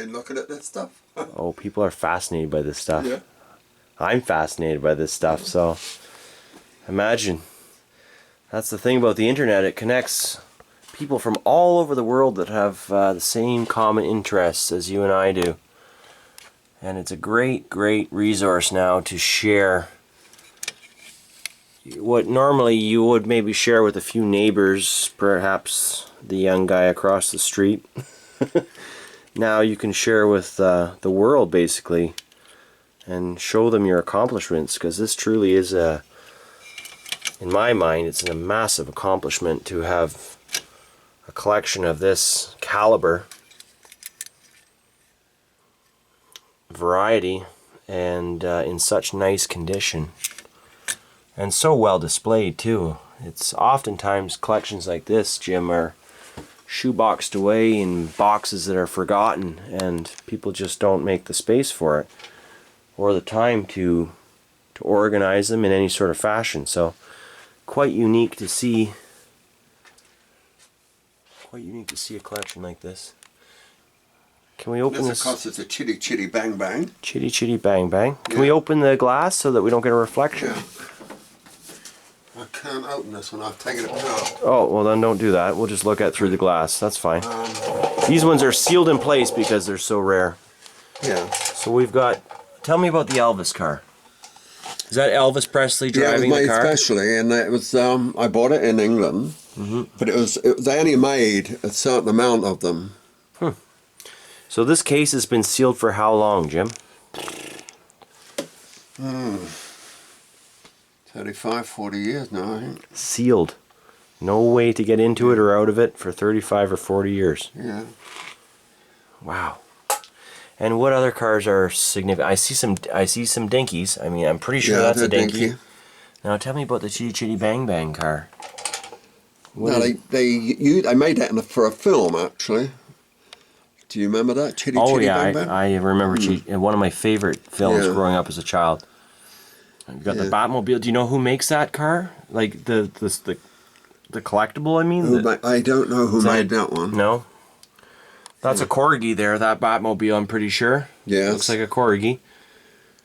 been looking at this stuff. Oh, people are fascinated by this stuff. Yeah. I'm fascinated by this stuff, so imagine. That's the thing about the internet. It connects people from all over the world that have the same common interests as you and I do. And it's a great, great resource now to share what normally you would maybe share with a few neighbors, perhaps the young guy across the street. Now you can share with the world, basically, and show them your accomplishments, because this truly is a, in my mind, it's a massive accomplishment to have a collection of this caliber, variety, and in such nice condition, and so well displayed too. It's oftentimes collections like this, Jim, are shoeboxed away in boxes that are forgotten, and people just don't make the space for it or the time to organize them in any sort of fashion. So quite unique to see a collection like this. Can we open this? Of course, it's a chitty chitty bang bang. Chitty chitty bang bang. Can we open the glass so that we don't get a reflection? Yeah. I can't open this one. I've taken it out. Oh, well then don't do that. We'll just look at through the glass. That's fine. These ones are sealed in place because they're so rare. Yeah. So we've got, tell me about the Elvis car. Is that Elvis Presley driving the car? Yeah, it was made specially, and it was, I bought it in England, but they only made a certain amount of them. So this case has been sealed for how long, Jim? 35, 40 years now, I think. Sealed. No way to get into it or out of it for 35 or 40 years. Yeah. Wow. And what other cars are significant? I see some dinkies. I mean, I'm pretty sure that's a dinky. Now tell me about the Chitty Chitty Bang Bang car. No, they made that for a film, actually. Do you remember that? Chitty Chitty Bang Bang? I remember one of my favorite films growing up as a child. You've got the Batmobile. Do you know who makes that car? Like the collectible, I mean? I don't know who made that one. No? That's a Corgi there, that Batmobile, I'm pretty sure. Yes. Looks like a Corgi.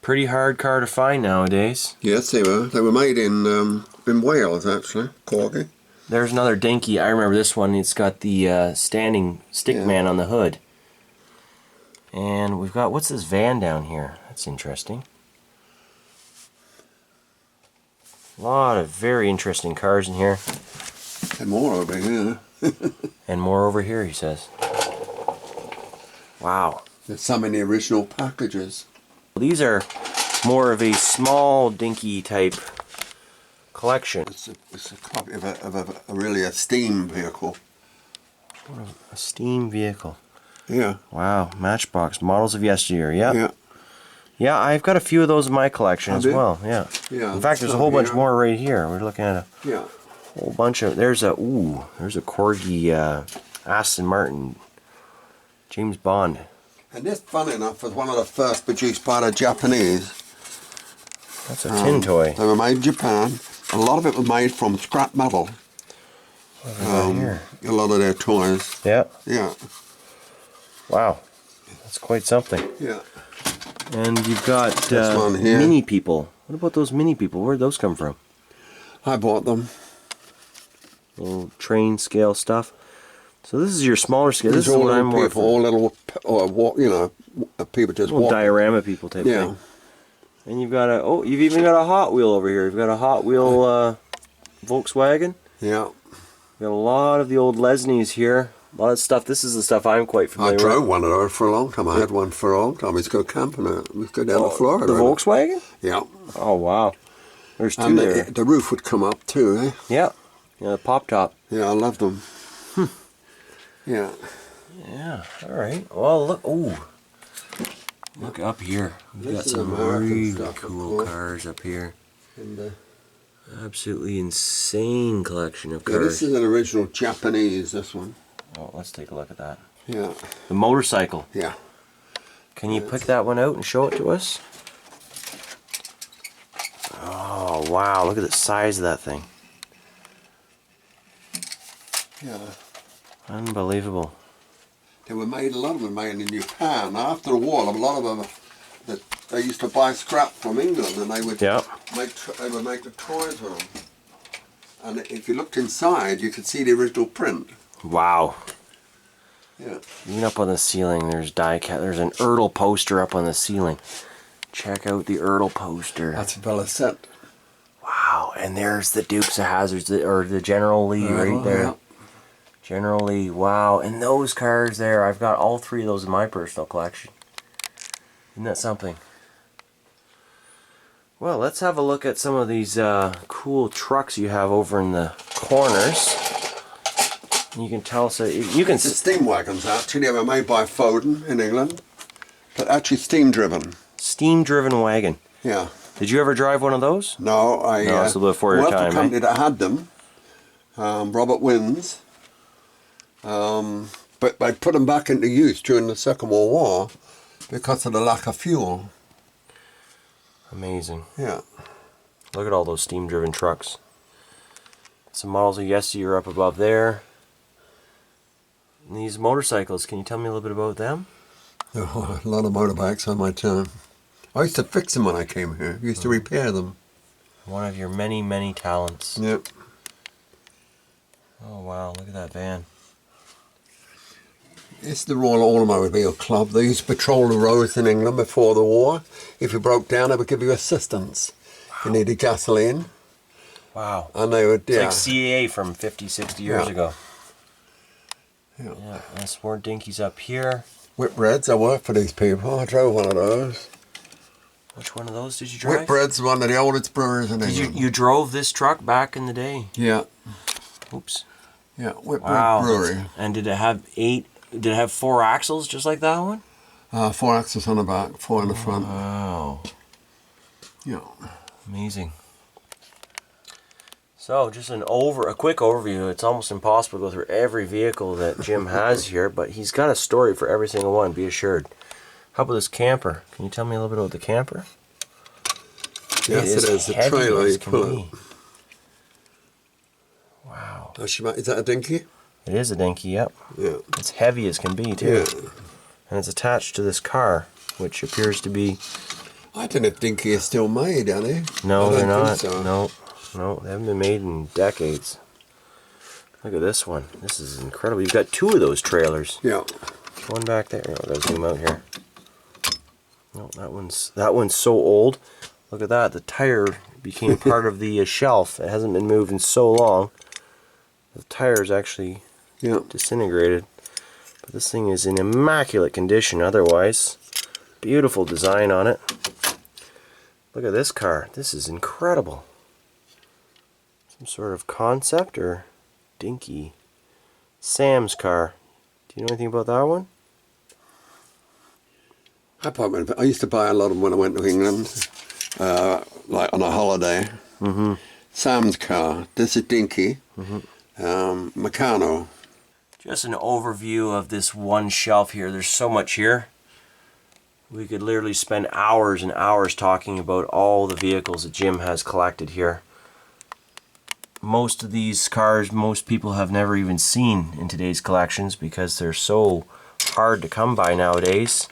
Pretty hard car to find nowadays. Yes, they were. They were made in Wales, actually. Corgi. There's another dinky. I remember this one. It's got the standing stick man on the hood. And we've got, what's this van down here? That's interesting. A lot of very interesting cars in here. And more over here. And more over here, he says. Wow. There's some in the original packages. These are more of a small, dinky type collection. It's a copy of a steam vehicle. A steam vehicle. Yeah. Wow. Matchbox. Models of yesteryear. Yeah. Yeah. Yeah, I've got a few of those in my collection as well. Yeah. Yeah. In fact, there's a whole bunch more right here. We're looking at a whole bunch of. There's a Corgi Aston Martin James Bond. And this, funny enough, was one of the first produced by the Japanese. That's a tin toy. They were made in Japan. A lot of it was made from scrap metal. Here. A lot of their toys. Yeah. Yeah. Wow. That's quite something. Yeah. And you've got this one here. mini people. What about those mini people? Where'd those come from? I bought them. Little train scale stuff. So this is your smaller scale. These this is what I'm more for. All little, people just walk. Diorama people type thing. And you've got you've even got a Hot Wheel over here. You've got a Hot Wheel Volkswagen. Yeah. Got a lot of the old Lesnies here. A lot of stuff. This is the stuff I'm quite familiar with. I drove one of those for a long time. I had one for a long time. We used to go camping. We used to go down to Florida. The Volkswagen? Yeah. Oh, wow. There's two and there. The roof would come up too, eh? Yeah. Yeah, the pop top. Yeah, I loved them. Yeah. Yeah, all right. Well, look. Ooh. Look up here. We've got some really cool cars up here. And, absolutely insane collection of cars. Yeah, this is an original Japanese, this one. Oh, let's take a look at that. Yeah. The motorcycle. Yeah. Can you pick that one out and show it to us? Oh, wow. Look at the size of that thing. Yeah. Unbelievable. They were made, a lot of them were made in Japan. After the war, a lot of them, they used to buy scrap from England, and they would make the toys with them. And if you looked inside, you could see the original print. Wow. Yeah. Even up on the ceiling, there's Diecast. There's an Ertl poster up on the ceiling. Check out the Ertl poster. That's a fella set. Wow, and there's the Dukes of Hazzards, or the General Lee right there. Yeah. General Lee, wow. And those cars there, I've got all three of those in my personal collection. Isn't that something? Well, let's have a look at some of these cool trucks you have over in the corners. You can tell us, you can... The steam wagons, actually, they were made by Foden in England, but actually steam-driven. Steam-driven wagon. Yeah. Did you ever drive one of those? No, No, it's a little before your time, the company that had them, Robert Wins, but they put them back into use during the Second World War because of the lack of fuel. Amazing. Yeah. Look at all those steam-driven trucks. Some models of yesteryear up above there. And these motorcycles, can you tell me a little bit about them? Oh, a lot of motorbikes on my time. I used to fix them when I came here. I used to repair them. One of your many, many talents. Yep. Oh wow, look at that van. It's the Royal Automobile Club. They used to patrol the roads in England before the war. If you broke down, they would give you assistance. Wow. You needed gasoline. Wow. And they would, it's like CAA from 50, 60 years ago. Yeah. Yeah, and some more dinkies up here. Whitbreads, I worked for these people. I drove one of those. Which one of those did you drive? Whitbread's one of the oldest brewers in England. You drove this truck back in the day? Yeah. Oops. Yeah, Whitbread Brewery. And did it have 4 axles just like that one? 4 axles on the back, 4 in the front. Wow. Yeah. Amazing. So, just a quick overview. It's almost impossible to go through every vehicle that Jim has here, but he's got a story for every single one, be assured. How about this camper? Can you tell me a little bit about the camper? Yes, it is. The trailer you pull it. Wow. Is that a dinky? It is a dinky, yep. Yeah. It's heavy as can be, too. Yeah. And it's attached to this car, which appears to be... I don't know if dinky is still made, are they? No, they're not. So. No, they haven't been made in decades. Look at this one. This is incredible. You've got 2 of those trailers. Yeah. One back there. I'll go zoom out here. No, that one's so old. Look at that. The tire became part of the shelf. It hasn't been moved in so long. The tire is actually disintegrated. But this thing is in immaculate condition otherwise. Beautiful design on it. Look at this car. This is incredible. Some sort of concept or dinky. Sam's car. Do you know anything about that one? I used to buy a lot of them when I went to England, like on a holiday. Mm-hmm. Sam's car. This is dinky. Mm-hmm. Meccano. Just an overview of this one shelf here. There's so much here. We could literally spend hours and hours talking about all the vehicles that Jim has collected here. Most of these cars, most people have never even seen in today's collections because they're so hard to come by nowadays.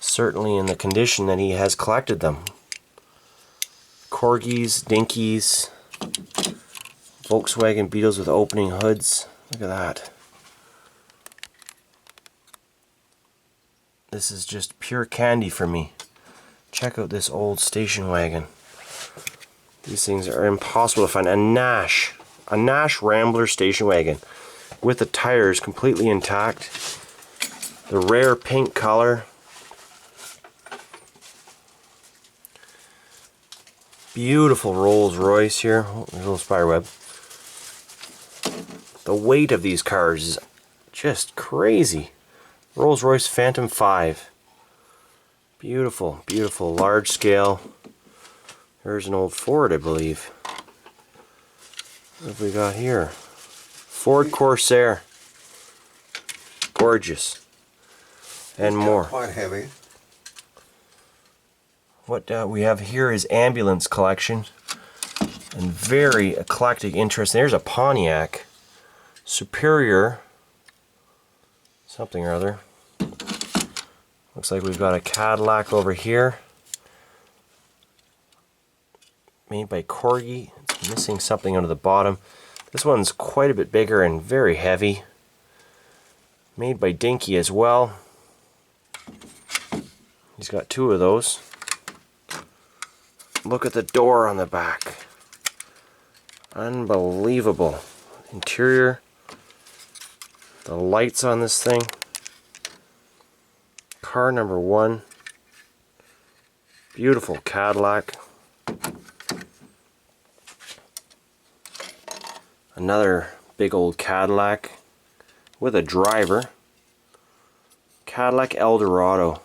Certainly in the condition that he has collected them. Corgis, dinkies, Volkswagen Beetles with opening hoods. Look at that. This is just pure candy for me. Check out this old station wagon. These things are impossible to find. A Nash Rambler station wagon with the tires completely intact. The rare pink color. Beautiful Rolls Royce here. Oh, there's a little spider web. The weight of these cars is just crazy. Rolls Royce Phantom 5. Beautiful, beautiful, large scale. There's an old Ford, I believe. What have we got here? Ford Corsair. Gorgeous. And more. Quite heavy. What we have here is ambulance collection. And very eclectic interest. There's a Pontiac. Superior. something or other. Looks like we've got a Cadillac over here. Made by Corgi. It's missing something under the bottom. This one's quite a bit bigger and very heavy. Made by Dinky as well. He's got two of those. Look at the door on the back. Unbelievable. Interior. The lights on this thing. Car number 1. Beautiful Cadillac. Another big old Cadillac with a driver. Cadillac Eldorado.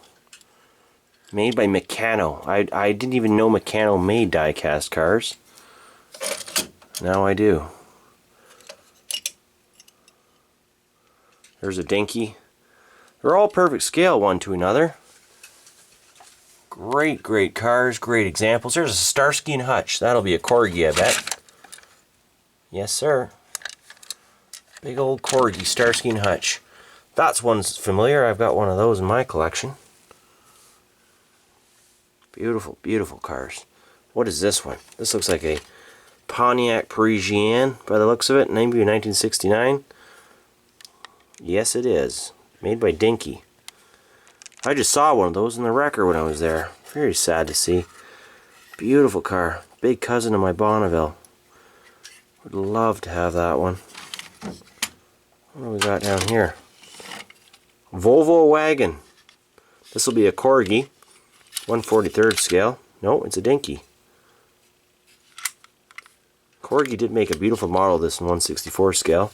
Made by Meccano. I didn't even know Meccano made die-cast cars. Now I do. There's a Dinky. They're all perfect scale one to another. Great, great cars, great examples. There's a Starsky and Hutch. That'll be a Corgi, I bet. Yes, sir. Big old Corgi, Starsky and Hutch. That's one's familiar. I've got one of those in my collection. Beautiful, beautiful cars. What is this one? This looks like a Pontiac Parisienne by the looks of it. Maybe 1969. Yes, it is. Made by Dinky. I just saw one of those in the wrecker when I was there. Very sad to see. Beautiful car. Big cousin of my Bonneville. Would love to have that one. What do we got down here? Volvo Wagon. This will be a Corgi. 1/43rd scale. No, it's a Dinky. Corgi did make a beautiful model of this in 1/64 scale.